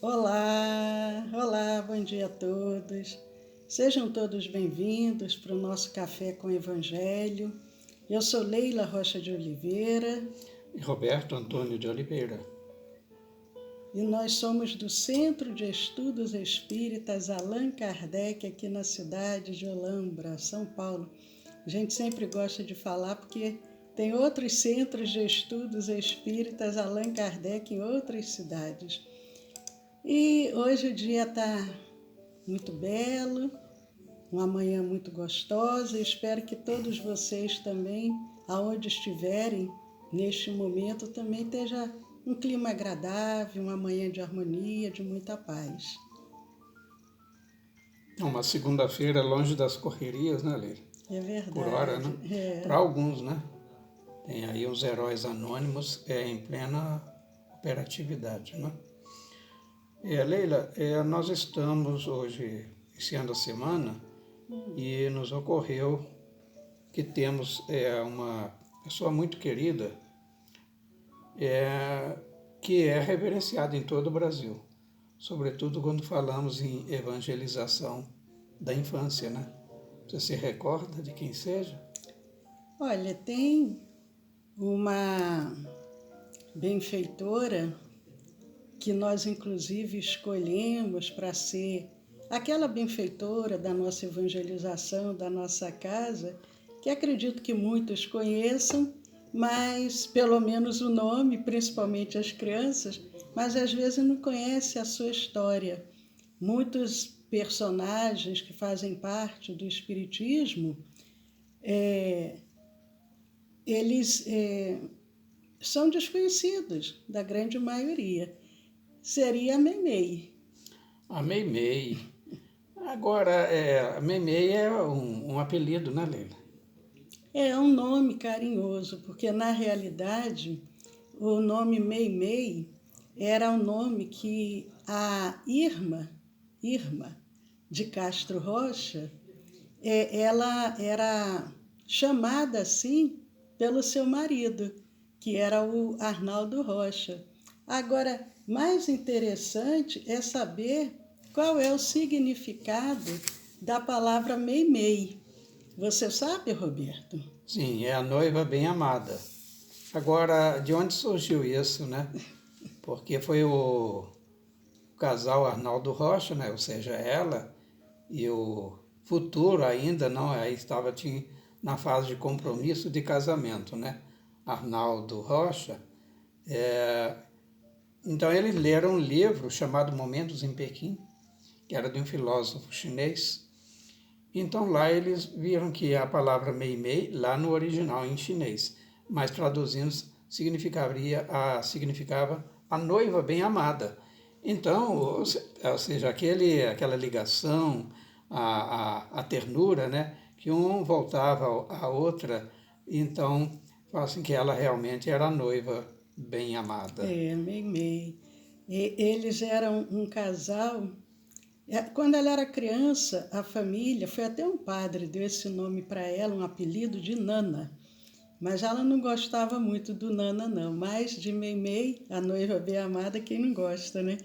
Olá, bom dia a todos. Sejam todos bem-vindos para o nosso Café com Evangelho. Eu sou Leila Rocha de Oliveira. E Roberto Antônio de Oliveira. E nós somos do Centro de Estudos Espíritas Allan Kardec, aqui na cidade de Olambra, São Paulo. A gente sempre gosta de falar porque tem outros centros de estudos espíritas Allan Kardec em outras cidades. E hoje o dia está muito belo, uma manhã muito gostosa. Espero que todos vocês também, aonde estiverem neste momento, também esteja um clima agradável, uma manhã de harmonia, de muita paz. É uma segunda-feira longe das correrias, né, Leila? É verdade. Por hora, né? Para alguns, né? Tem aí os heróis anônimos em plena operatividade, né? Leila, nós estamos hoje iniciando a semana e nos ocorreu que temos uma pessoa muito querida que é reverenciada em todo o Brasil, sobretudo quando falamos em evangelização da infância, né? Você se recorda de quem seja? Olha, tem uma benfeitora que nós inclusive escolhemos para ser aquela benfeitora da nossa evangelização, da nossa casa, que acredito que muitos conheçam, mas pelo menos o nome, principalmente as crianças, mas às vezes não conhecem a sua história. Muitos personagens que fazem parte do Espiritismo, eles são desconhecidos da grande maioria. Seria a Meimei. A Meimei. Agora, a Meimei é um apelido, né, Leila? É um nome carinhoso, porque na realidade o nome Meimei era um nome que a Irma de Castro Rocha, ela era chamada assim pelo seu marido, que era o Arnaldo Rocha. Agora, mais interessante é saber qual é o significado da palavra Meimei. Você sabe, Roberto? Sim, é a noiva bem amada. Agora, de onde surgiu isso, né? Porque foi o casal Arnaldo Rocha, né? Ou seja, ela e o futuro ainda não, aí tinha na fase de compromisso de casamento, né? Arnaldo Rocha. Então eles leram um livro chamado Momentos em Pequim, que era de um filósofo chinês. Então lá eles viram que a palavra Meimei, lá no original em chinês, mas traduzindo significava a noiva bem amada. Então, ou seja, aquela ligação, a ternura, né, que um voltava à outra, então fazem que ela realmente era a noiva bem amada. Meimei. Eles eram um casal. Quando ela era criança, a família, foi até um padre, deu esse nome para ela, um apelido de Nana. Mas ela não gostava muito do Nana, não. Mas de Meimei, a noiva bem amada, quem não gosta, né?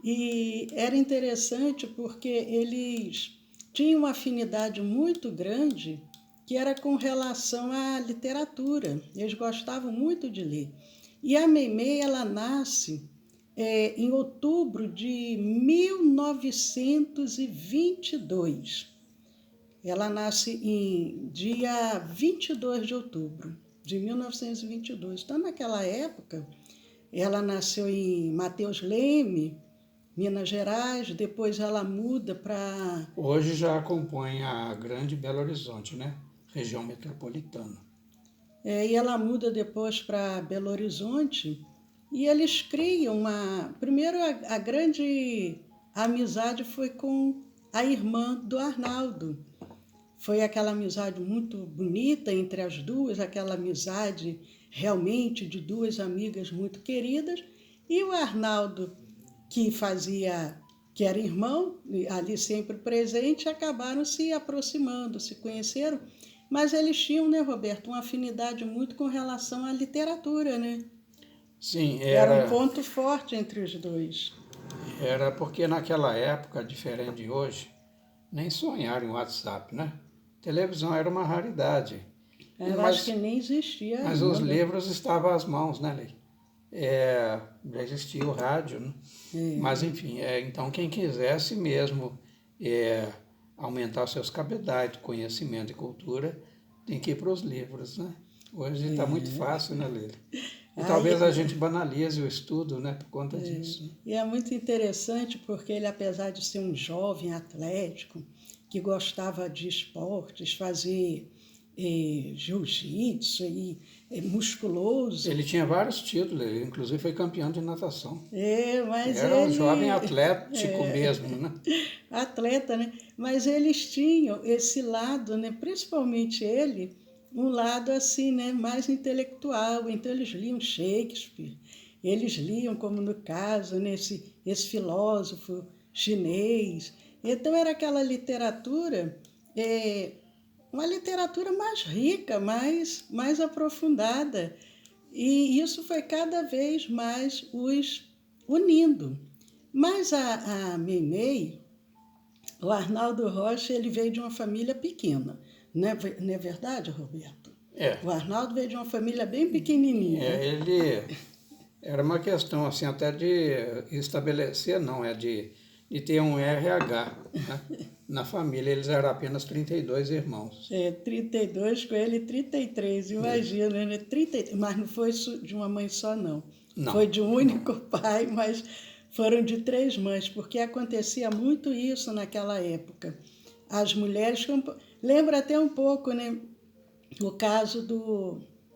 E era interessante porque eles tinham uma afinidade muito grande que era com relação à literatura. Eles gostavam muito de ler. E a Meimei, ela nasce em outubro de 1922. Ela nasce em dia 22 de outubro de 1922. Então, naquela época, ela nasceu em Mateus Leme, Minas Gerais, depois ela muda para... Hoje já compõe a Grande Belo Horizonte, né? Região metropolitana. E ela muda depois para Belo Horizonte e eles criam uma... Primeiro, a grande amizade foi com a irmã do Arnaldo. Foi aquela amizade muito bonita entre as duas, aquela amizade realmente de duas amigas muito queridas. E o Arnaldo, que era irmão, ali sempre presente, acabaram se aproximando, se conheceram. Mas eles tinham, né, Roberto, uma afinidade muito com relação à literatura, né? Sim, Era um ponto forte entre os dois. Era porque naquela época, diferente de hoje, nem sonhar em WhatsApp, né? Televisão era uma raridade. Eu acho que nem existia Mas os ainda. livros estavam às mãos, né, Lei? Já existia o rádio, né? Mas, enfim, então quem quisesse mesmo aumentar os seus capitais de conhecimento e cultura, tem que ir para os livros, né? Hoje está muito fácil, né, Leila? E talvez a gente banalize o estudo, né, por conta disso. Né? E é muito interessante porque ele, apesar de ser um jovem atlético, que gostava de esportes, fazer jiu-jitsu e musculoso. Ele tinha vários títulos, ele inclusive foi campeão de natação. Mas era um ele, jovem atlético mesmo, né? Atleta, né? Mas eles tinham esse lado, né? Principalmente ele, um lado assim, né? Mais intelectual. Então eles liam Shakespeare, eles liam, como no caso, né? Esse filósofo chinês. Então era aquela literatura, uma literatura mais rica, mais aprofundada. E isso foi cada vez mais os unindo. Mas a Meimei, o Arnaldo Rocha, ele veio de uma família pequena. Não é verdade, Roberto? O Arnaldo veio de uma família bem pequenininha. Ele era uma questão assim até de estabelecer, não, de ter um RH, né? Na família eles eram apenas 32 irmãos. 32, com ele 33, imagina, né? 30, mas não foi de uma mãe só, não. Foi de um único pai, mas foram de 3 mães, porque acontecia muito isso naquela época. As mulheres, lembra até um pouco, né? O caso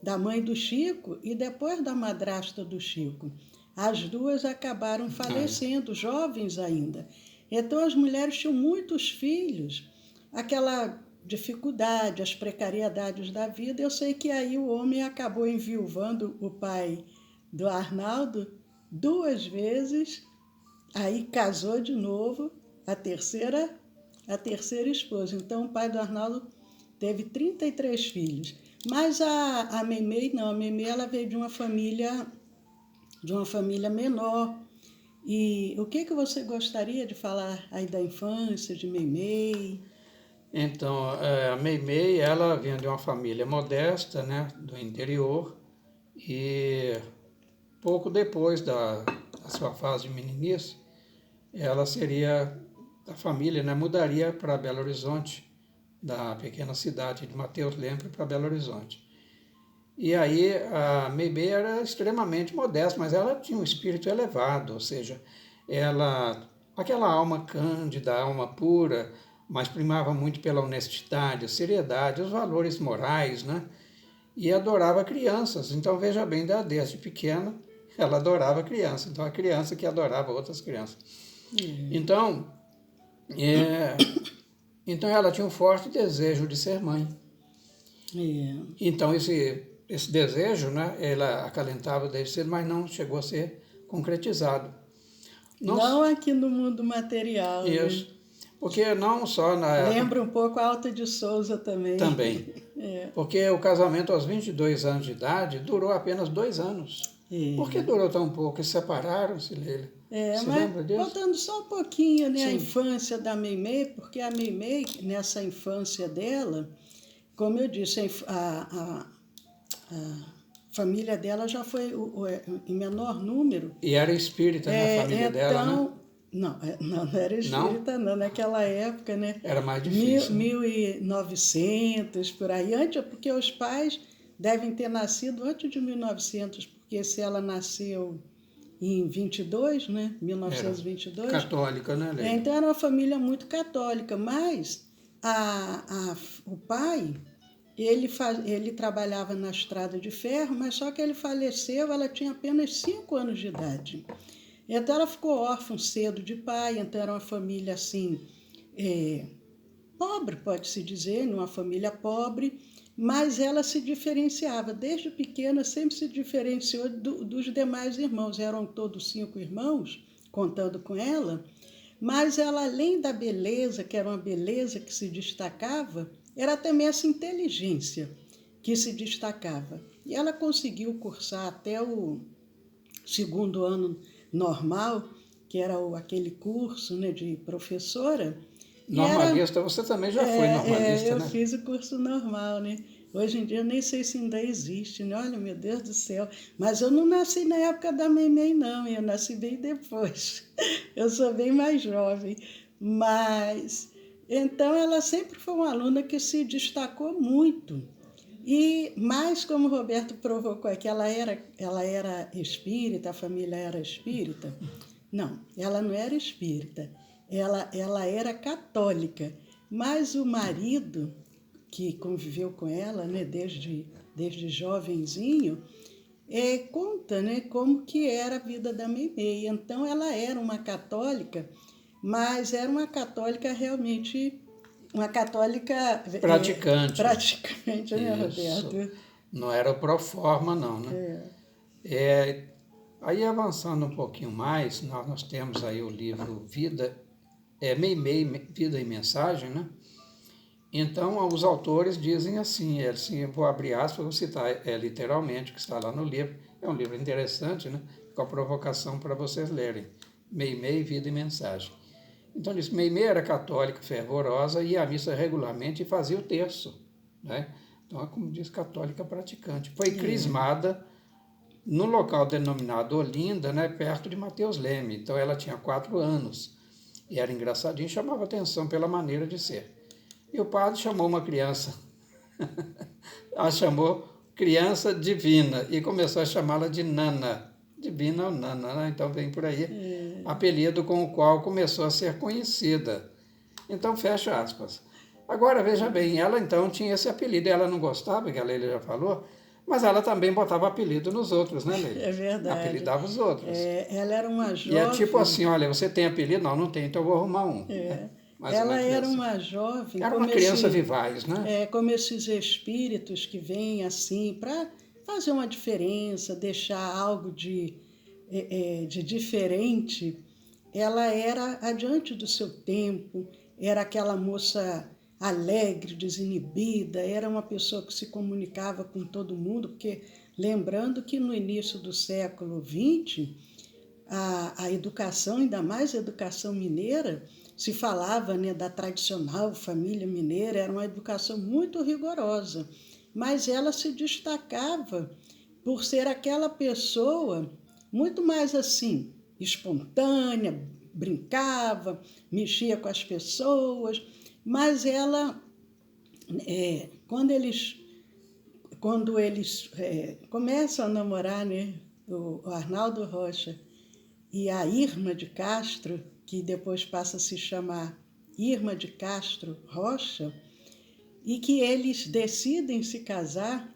da mãe do Chico e depois da madrasta do Chico. As duas acabaram falecendo, jovens ainda. Então as mulheres tinham muitos filhos, aquela dificuldade, as precariedades da vida. Eu sei que aí o homem acabou enviuvando o pai do Arnaldo 2 vezes, aí casou de novo, a terceira esposa. Então o pai do Arnaldo teve 33 filhos. Mas a Meimei não, a Meimei ela veio de uma família menor. E o que você gostaria de falar aí da infância de Meimei? Então, a Meimei, ela vinha de uma família modesta, né, do interior, e pouco depois da sua fase de meninice, ela seria, a família, né, mudaria para Belo Horizonte, da pequena cidade de Mateus Lempre para Belo Horizonte. E aí a Meimei era extremamente modesta, mas ela tinha um espírito elevado, ou seja, aquela alma cândida, alma pura, mas primava muito pela honestidade, a seriedade, os valores morais, né? E adorava crianças. Então veja bem, desde pequena ela adorava crianças. Então a criança que adorava outras crianças. Então ela tinha um forte desejo de ser mãe. Então esse desejo, né, ela acalentava desde cedo, mas não chegou a ser concretizado. Não aqui no mundo material. Isso. Né? Porque não só lembra um pouco a Alta de Souza também. Também. Porque o casamento aos 22 anos de idade durou apenas 2 anos. Por que durou tão pouco? Eles separaram-se, Leila. Você lembra disso? Voltando só um pouquinho, né, a infância da Meimei, porque a Meimei, nessa infância dela, como eu disse, a família dela já foi em menor número. E era espírita, né, a família dela, né? Não era espírita, não, naquela época, né? Era mais difícil. 1900, por aí, porque os pais devem ter nascido antes de 1900, porque se ela nasceu em 22, né? 1922. Era católica, né, Leila? Então era uma família muito católica, mas o pai, ele trabalhava na estrada de ferro, mas só que ele faleceu, ela tinha apenas 5 anos de idade. Então ela ficou órfã cedo de pai, então era uma família assim, pobre, pode-se dizer, numa família pobre, mas ela se diferenciava, desde pequena sempre se diferenciou dos demais irmãos, eram todos 5 irmãos, contando com ela, mas ela, além da beleza, que era uma beleza que se destacava, era também essa inteligência que se destacava. E ela conseguiu cursar até o 2º ano normal, que era aquele curso, né, de professora. Normalista, você também já foi normalista, eu né? fiz o curso normal, né? Hoje em dia eu nem sei se ainda existe, né? Olha, meu Deus do céu. Mas eu não nasci na época da Meimei, não. Eu nasci bem depois. Eu sou bem mais jovem. Mas, então, ela sempre foi uma aluna que se destacou muito. E mais como o Roberto provocou é que ela era espírita, a família era espírita. Não, ela não era espírita, ela era católica. Mas o marido, que conviveu com ela, né, desde jovenzinho, conta, né, como que era a vida da Meimei. Então ela era uma católica, mas era uma católica realmente, uma católica Praticante. praticamente, né, Isso. Roberto? Não era o pro forma, não, né? Aí avançando um pouquinho mais, nós temos aí o livro Vida, Meimei, Vida e Mensagem, né? Então, os autores dizem assim, vou abrir aspas, vou citar literalmente o que está lá no livro. É um livro interessante, né? Com a provocação para vocês lerem. Meimei, Vida e Mensagem. Então, diz, Meimei era católica fervorosa, ia à missa regularmente e fazia o terço, né? Então, é como diz, católica praticante. Foi crismada no local denominado Olinda, né, perto de Mateus Leme. Então, ela tinha 4 anos e era engraçadinha, chamava atenção pela maneira de ser. E o padre chamou uma criança, a chamou criança divina e começou a chamá-la de Nana. Divina ou Nana, né? Então vem por aí, apelido com o qual começou a ser conhecida. Então, fecha aspas. Agora, veja bem, ela então tinha esse apelido, ela não gostava, que a Leila já falou, mas ela também botava apelido nos outros, né, Leila? É verdade. Apelidava os outros. Ela era uma E é tipo jovem. assim, olha, você tem apelido? Não, não tem, então eu vou arrumar um. Mais ou Ela menos era assim. uma jovem. Era uma criança vivaz, né? Como esses espíritos que vêm assim para fazer uma diferença, deixar algo de diferente. Ela era adiante do seu tempo, era aquela moça alegre, desinibida, era uma pessoa que se comunicava com todo mundo, porque lembrando que no início do século XX, a educação, ainda mais a educação mineira, se falava, né, da tradicional família mineira, era uma educação muito rigorosa, mas ela se destacava por ser aquela pessoa muito mais assim, espontânea, brincava, mexia com as pessoas, mas ela, quando eles começam a namorar, né, o Arnaldo Rocha e a Irma de Castro, que depois passa a se chamar Irma de Castro Rocha, e que eles decidem se casar,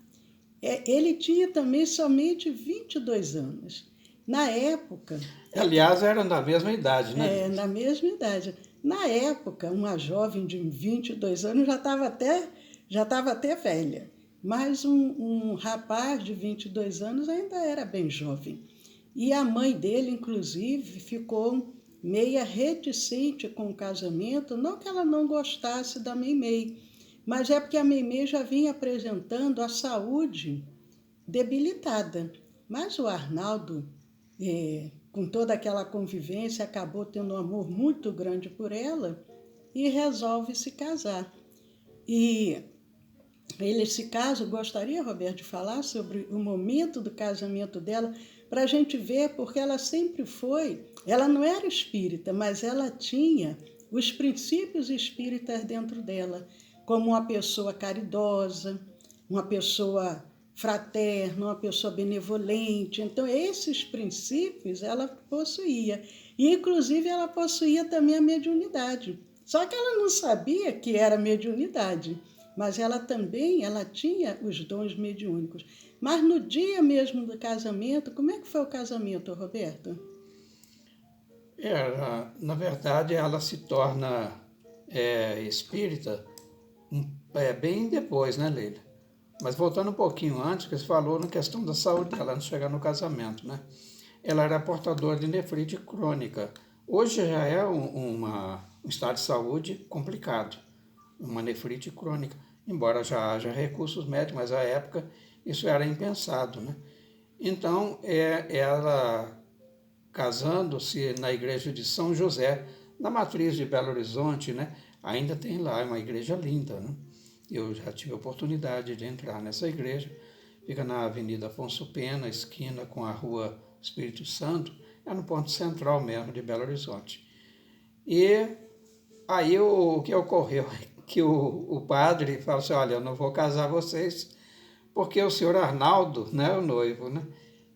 ele tinha também somente 22 anos. Na época... Aliás, eram da mesma idade, né? Na mesma idade. Na época, uma jovem de 22 anos já estava até velha, mas um rapaz de 22 anos ainda era bem jovem. E a mãe dele, inclusive, ficou meia reticente com o casamento, não que ela não gostasse da Meimei, mas é porque a Meimei já vinha apresentando a saúde debilitada. Mas o Arnaldo, com toda aquela convivência, acabou tendo um amor muito grande por ela e resolve se casar. E eles se casam, gostaria, Roberto, de falar sobre o momento do casamento dela, para a gente ver, porque ela sempre foi, ela não era espírita, mas ela tinha os princípios espíritas dentro dela, como uma pessoa caridosa, uma pessoa fraterna, uma pessoa benevolente. Então, esses princípios ela possuía. E, inclusive, ela possuía também a mediunidade. Só que ela não sabia que era mediunidade, mas ela tinha os dons mediúnicos. Mas no dia mesmo do casamento, como é que foi o casamento, Roberto? Na verdade, ela se torna espírita bem depois, né, Leila? Mas voltando um pouquinho antes, que você falou na questão da saúde dela, antes de chegar no casamento, né? Ela era portadora de nefrite crônica. Hoje já é um estado de saúde complicado, uma nefrite crônica, embora já haja recursos médicos, mas à época isso era impensado, né? Então, ela casando-se na igreja de São José, na matriz de Belo Horizonte, né? Ainda tem lá, é uma igreja linda, né? Eu já tive a oportunidade de entrar nessa igreja, fica na Avenida Afonso Pena, esquina com a Rua Espírito Santo, é no ponto central mesmo de Belo Horizonte. E aí o que ocorreu é que o padre falou assim, olha, eu não vou casar vocês, porque o senhor Arnaldo, né, o noivo, né,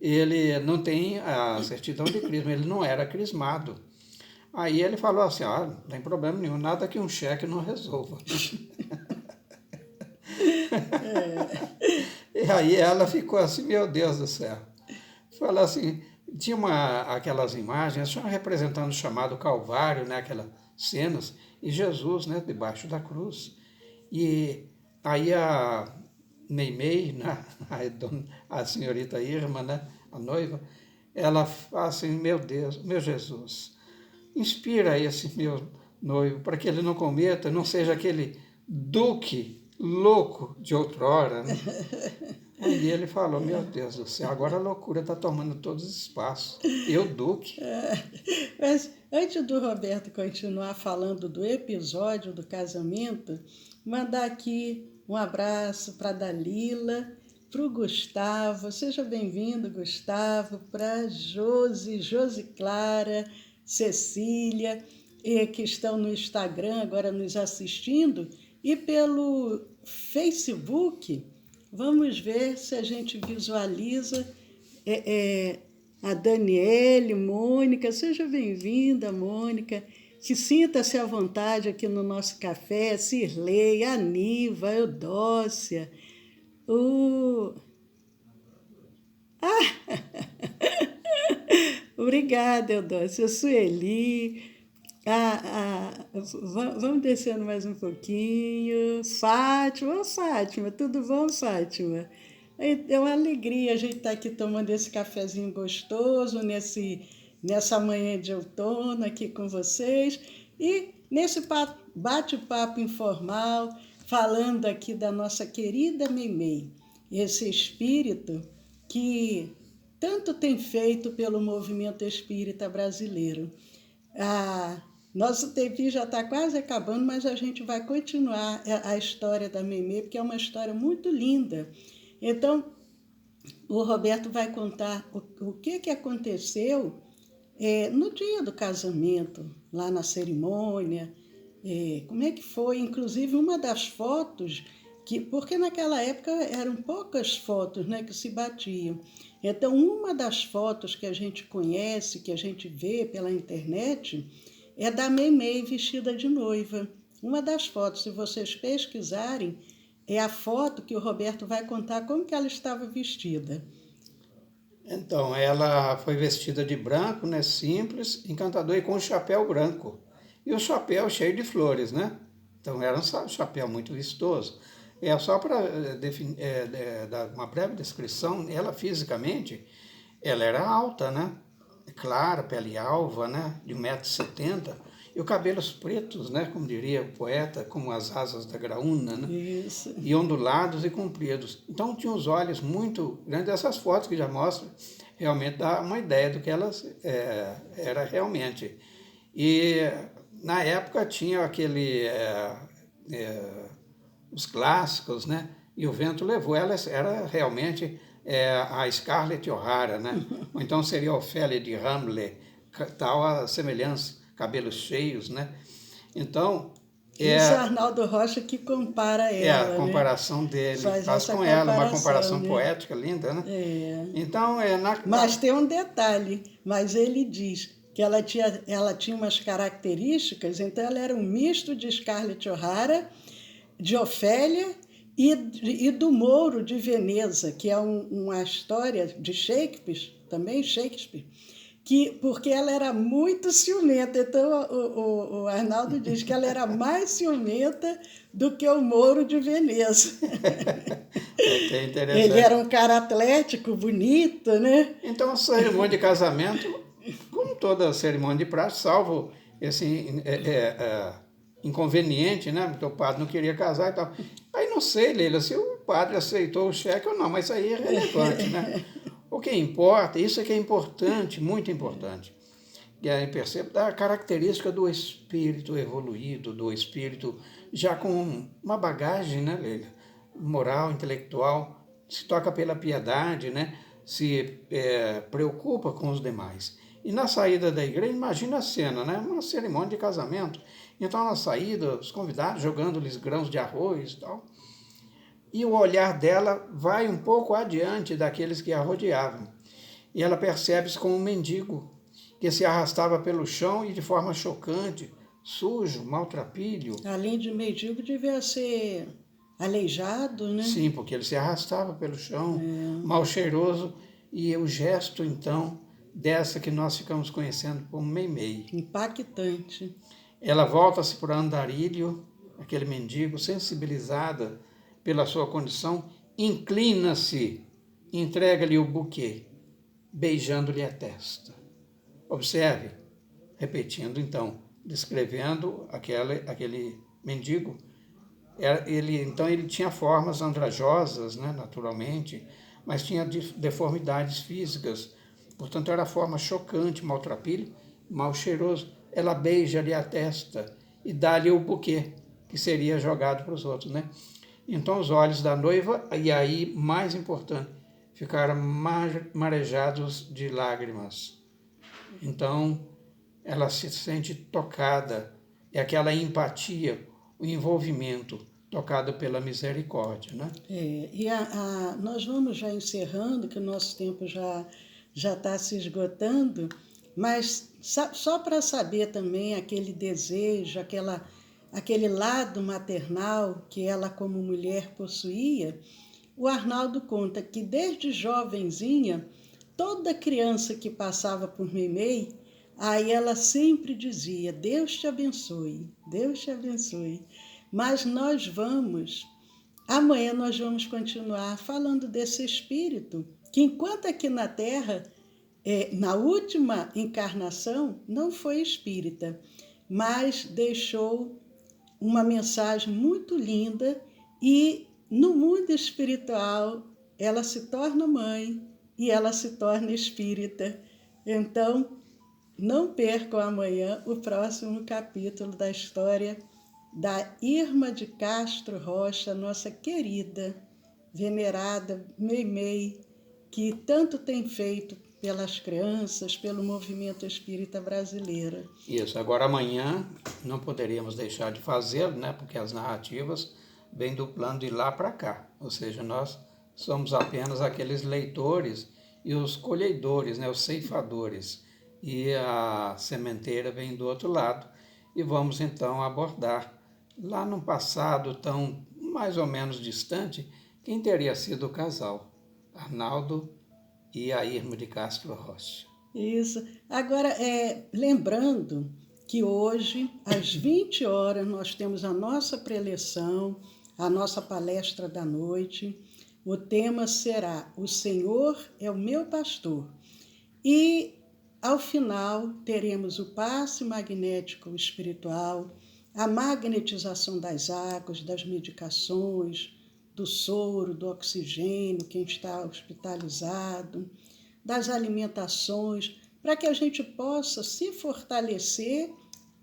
ele não tem a certidão de crisma, ele não era crismado. Aí ele falou assim, não tem problema nenhum, nada que um cheque não resolva. E aí ela ficou assim, meu Deus do céu. Falou assim, tinha aquelas imagens, tinha representando o chamado Calvário, né, aquelas cenas, e Jesus, né, debaixo da cruz. E aí a Meimei, né, a senhorita Irma, né, a noiva, ela fala assim, meu Deus, meu Jesus, inspira esse meu noivo para que ele não cometa, não seja aquele duque louco de outrora, né? Aí ele falou, meu Deus do céu, agora a loucura está tomando todos os espaços. Eu, duque. Mas antes do Roberto continuar falando do episódio do casamento, mandar aqui um abraço para a Dalila, para o Gustavo, seja bem-vindo, Gustavo, para Josi Clara, Cecília, que estão no Instagram agora nos assistindo, e pelo Facebook, vamos ver se a gente visualiza a Daniele, Mônica, seja bem-vinda, Mônica, que sinta-se à vontade aqui no nosso café, Cirlei, Aniva, Eudócia, Obrigada, Eudócia, Sueli, vamos descendo mais um pouquinho, Fátima, tudo bom, Fátima? É uma alegria a gente estar aqui tomando esse cafezinho gostoso, nessa manhã de outono aqui com vocês, e nesse bate-papo informal, falando aqui da nossa querida Meimei, esse espírito que tanto tem feito pelo movimento espírita brasileiro. Nosso tempinho já está quase acabando, mas a gente vai continuar a história da Meimei, porque é uma história muito linda. Então, o Roberto vai contar o que aconteceu no dia do casamento, lá na cerimônia, como é que foi, inclusive uma das fotos, porque naquela época eram poucas fotos, né, que se batiam. Então, uma das fotos que a gente conhece, que a gente vê pela internet, é da Meimei vestida de noiva. Uma das fotos, se vocês pesquisarem, é a foto que o Roberto vai contar como que ela estava vestida. Então, ela foi vestida de branco, né, simples, encantador e com um chapéu branco. E o chapéu cheio de flores, né? Então, era um chapéu muito vistoso. Só para dar uma breve descrição, ela fisicamente, ela era alta, né? Clara, pele alva, né? De 1,70 m, e os cabelos pretos, né? Como diria o poeta, como as asas da graúna, né? Isso. E ondulados e compridos. Então tinha os olhos muito grandes. Essas fotos que já mostram, realmente dá uma ideia do que ela era realmente. E na época tinha os clássicos, né? E o vento levou. Ela era realmente a Scarlett O'Hara, né? Ou então seria a Ofélia de Hamlet, tal a semelhança, cabelos cheios, né? Então, isso, Arnaldo Rocha que compara ela, a comparação, né, dele, faz com ela uma comparação, né, poética, linda, né? Então, Mas tem um detalhe, mas ele diz que ela tinha umas características, então ela era um misto de Scarlett O'Hara, de Ofélia e do Mouro de Veneza, que é uma história de Shakespeare, porque ela era muito ciumenta. Então, o Arnaldo diz que ela era mais ciumenta do que o Mouro de Veneza. É interessante. Ele era um cara atlético, bonito, né? Então, a cerimônia de casamento, como toda cerimônia de praxe, salvo esse inconveniente, né? Porque o padre não queria casar e tal. Aí não sei, Leila, se o padre aceitou o cheque ou não, mas isso aí é relevante, né? O que importa, isso é que é importante, muito importante. E aí percebo da característica do espírito evoluído, do espírito já com uma bagagem, né, Leila? Moral, intelectual, se toca pela piedade, né? Se preocupa com os demais. E na saída da igreja, imagina a cena, né? Uma cerimônia de casamento. Então, na saída, os convidados jogando-lhes grãos de arroz e tal. E o olhar dela vai um pouco adiante daqueles que a rodeavam. E ela percebe-se como um mendigo que se arrastava pelo chão e de forma chocante, sujo, maltrapilho. Além de mendigo, devia ser aleijado, né? Sim, porque ele se arrastava pelo chão, mal cheiroso, e o gesto, então, dessa que nós ficamos conhecendo como Meimei. Impactante. Ela volta-se para o andarilho, aquele mendigo, sensibilizada pela sua condição, inclina-se, entrega-lhe o buquê, beijando-lhe a testa. Observe, repetindo então, descrevendo aquele mendigo. Ele tinha formas andrajosas, né, naturalmente, mas tinha deformidades físicas. Portanto, era forma chocante, maltrapilho, mal cheiroso. Ela beija-lhe a testa e dá-lhe o buquê, que seria jogado para os outros, né? Então, os olhos da noiva, e aí, mais importante, ficaram marejados de lágrimas. Então, ela se sente tocada, é aquela empatia, o envolvimento tocado pela misericórdia, né? Nós vamos já encerrando, que o nosso tempo já está se esgotando, mas só para saber também aquele desejo, aquele lado maternal que ela como mulher possuía, o Arnaldo conta que desde jovenzinha, toda criança que passava por Meimei, aí ela sempre dizia, Deus te abençoe, Deus te abençoe. Mas amanhã nós vamos continuar falando desse espírito, que enquanto aqui na Terra, na última encarnação, não foi espírita, mas deixou uma mensagem muito linda e no mundo espiritual ela se torna mãe e ela se torna espírita. Então, não percam amanhã o próximo capítulo da história da Irma de Castro Rocha, nossa querida, venerada Meimei, que tanto tem feito pelas crianças, pelo movimento espírita brasileiro. Isso, agora amanhã não poderíamos deixar de fazê-lo, né? Porque as narrativas vêm do plano de lá para cá, ou seja, nós somos apenas aqueles leitores e os colhedores, né? Os ceifadores, e a sementeira vem do outro lado, e vamos então abordar lá num passado tão mais ou menos distante, quem teria sido o casal, Arnaldo e a Irma de Castro Rocha. Isso. Agora, lembrando que hoje, às 20 horas, nós temos a nossa preleção, a nossa palestra da noite. O tema será O Senhor é o meu pastor. E, ao final, teremos o passe magnético espiritual, a magnetização das águas, das medicações, do soro, do oxigênio, quem está hospitalizado, das alimentações, para que a gente possa se fortalecer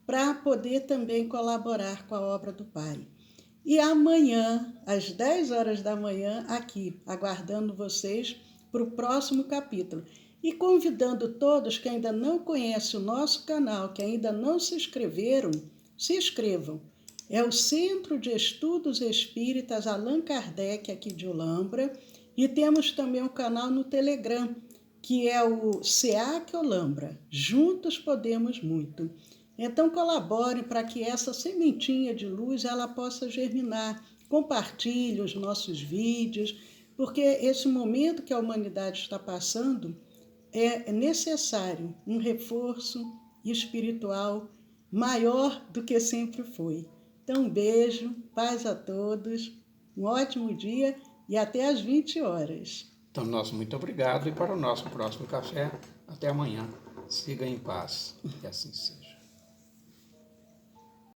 para poder também colaborar com a obra do Pai. E amanhã, às 10 horas da manhã, aqui, aguardando vocês para o próximo capítulo. E convidando todos que ainda não conhecem o nosso canal, que ainda não se inscreveram, se inscrevam. É o Centro de Estudos Espíritas Allan Kardec, aqui de Olambra, e temos também um canal no Telegram, que é o SEAC Olambra. Juntos podemos muito. Então colaborem para que essa sementinha de luz ela possa germinar. Compartilhe os nossos vídeos, porque esse momento que a humanidade está passando é necessário um reforço espiritual maior do que sempre foi. Então, um beijo, paz a todos, um ótimo dia e até às 20 horas. Então, nosso muito obrigado e para o nosso próximo café, até amanhã. Siga em paz, que assim seja.